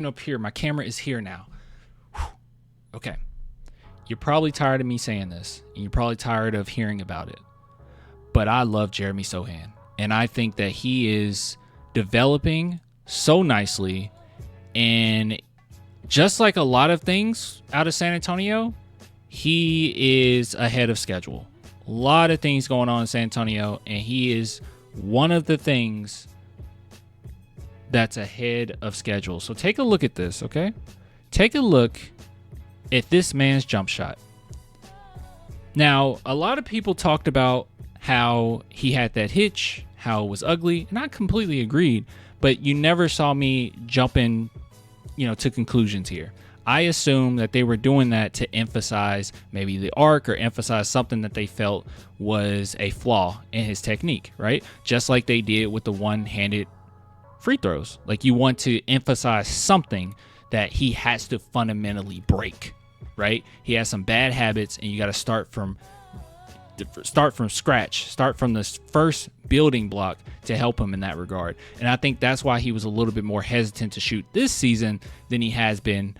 up here. My camera is here now. Whew. Okay. You're probably tired of me saying this, and you're probably tired of hearing about it. But I love Jeremy Sochan, and I think that he is developing so nicely. And just like a lot of things out of San Antonio, he is ahead of schedule. A lot of things going on in San Antonio, and he is one of the things that's ahead of schedule. So take a look at this, okay? Take a look at this man's jump shot. Now, a lot of people talked about how he had that hitch, how it was ugly, and I completely agreed, but you never saw me jumping, to conclusions here. I assume that they were doing that to emphasize maybe the arc or emphasize something that they felt was a flaw in his technique, right? Just like they did with the one-handed free throws. Like, you want to emphasize something that he has to fundamentally break, right? He has some bad habits, and you got to start from scratch, start from the first building block to help him in that regard. And I think that's why he was a little bit more hesitant to shoot this season than he has been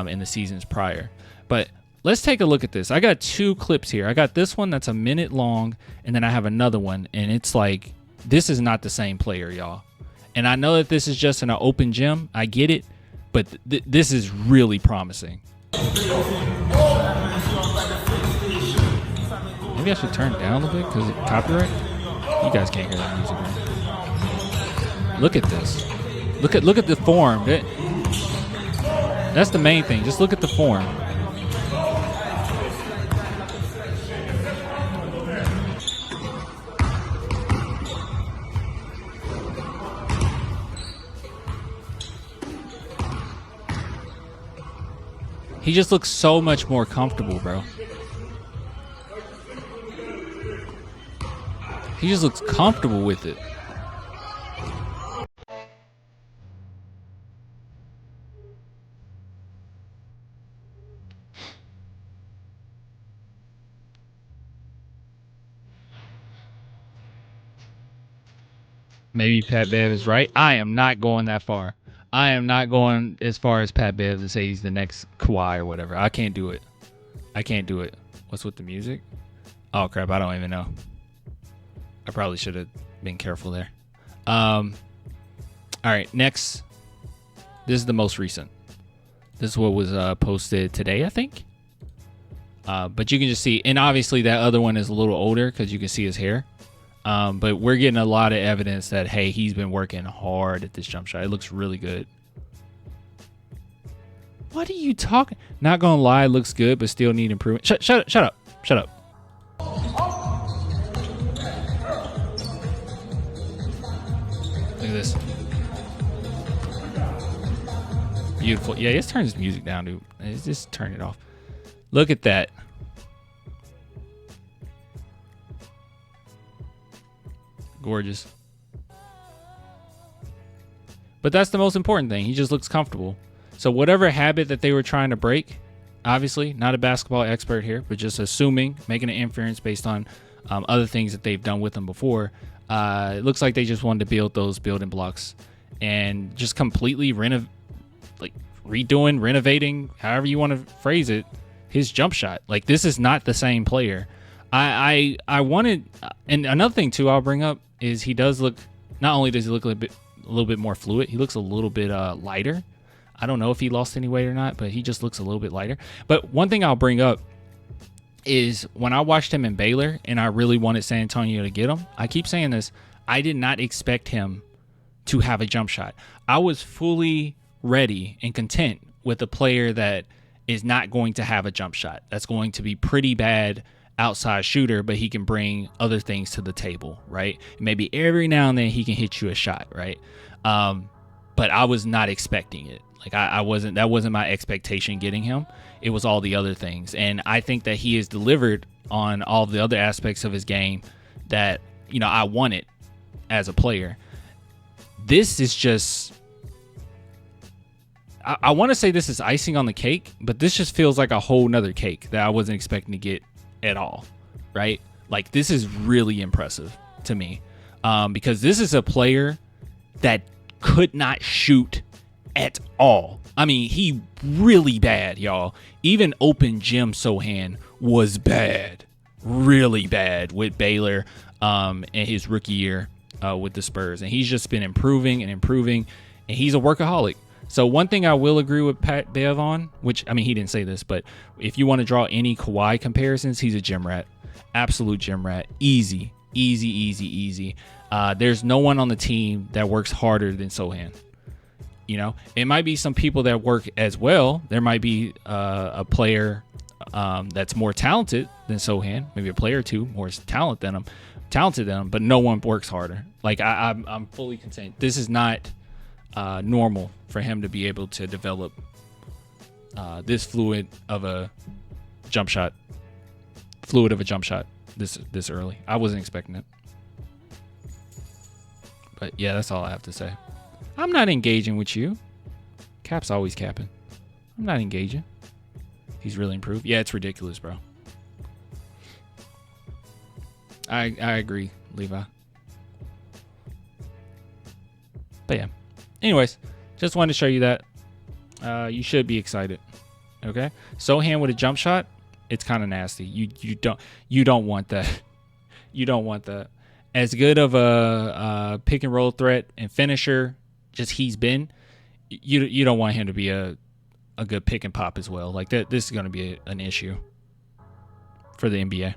in the seasons prior. But let's take a look at this. I got two clips here. I got this one that's a minute long, and then I have another one, and it's like, this is not the same player, y'all. And I know that this is just in an open gym. I get it, but this is really promising. Maybe I should turn it down a little bit because it's copyright. You guys can't hear that music, right? Look at this. Look at the form. That's the main thing. Just look at the form. He just looks so much more comfortable, bro. He just looks comfortable with it. Maybe Pat Bev is right. I am not going that far. I am not going as far as Pat Bev to say he's the next Kawhi or whatever. I can't do it. I can't do it. What's with the music? Oh, crap. I don't even know. I probably should have been careful there. All right, next. This is the most recent. This is what was posted today, I think. But you can just see, and obviously that other one is a little older because you can see his hair. But we're getting a lot of evidence that, hey, he's been working hard at this jump shot. It looks really good. What are you talking? Not gonna lie, it looks good, but still need improvement. Shut up. Look at this. Beautiful. Yeah, let's turn this music down, dude. Let's just turn it off. Look at that. Gorgeous. But that's the most important thing. He just looks comfortable. So whatever habit that they were trying to break, obviously, not a basketball expert here, but just assuming, making an inference based on other things that they've done with him before, it looks like they just wanted to build those building blocks and just completely renovating, however you want to phrase it, his jump shot. Like, this is not the same player. I wanted, and another thing too I'll bring up is he does look, not only does he look a little bit more fluid, he looks a little bit lighter. I don't know if he lost any weight or not, but he just looks a little bit lighter. But one thing I'll bring up is when I watched him in Baylor and I really wanted San Antonio to get him, I keep saying this, I did not expect him to have a jump shot. I was fully ready and content with a player that is not going to have a jump shot. That's going to be pretty bad outside shooter, but he can bring other things to the table, right? Maybe every now and then he can hit you a shot, right? But I was not expecting it. Like, that wasn't my expectation getting him. It was all the other things. And I think that he has delivered on all the other aspects of his game that, I wanted as a player. This is just, I want to say this is icing on the cake, but this just feels like a whole nother cake that I wasn't expecting to get at all, right? Like, this is really impressive to me, because this is a player that could not shoot at all. I mean, he really bad, y'all. Even open gym Sochan was bad, really bad with Baylor in his rookie year with the Spurs. And he's just been improving and improving, and he's a workaholic. So one thing I will agree with Pat Bev on, which, I mean, he didn't say this, but if you want to draw any Kawhi comparisons, he's a gym rat. Absolute gym rat. Easy. There's no one on the team that works harder than Sochan. You know, it might be some people that work as well. There might be a player that's more talented than Sochan, maybe a player or two more talented than him, but no one works harder. Like I'm fully content. This is not normal for him to be able to develop this fluid of a jump shot this early. I wasn't expecting it. But yeah, that's all I have to say. I'm not engaging with you. Cap's always capping. I'm not engaging. He's really improved. Yeah, it's ridiculous, bro. I agree, Levi. But yeah. Anyways, just wanted to show you that. You should be excited. Okay? Sochan with a jump shot, it's kind of nasty. You don't want that. You don't want that. As good of a pick and roll threat and finisher just he's been, you don't want him to be a good pick and pop as well. Like that, this is going to be an issue for the NBA.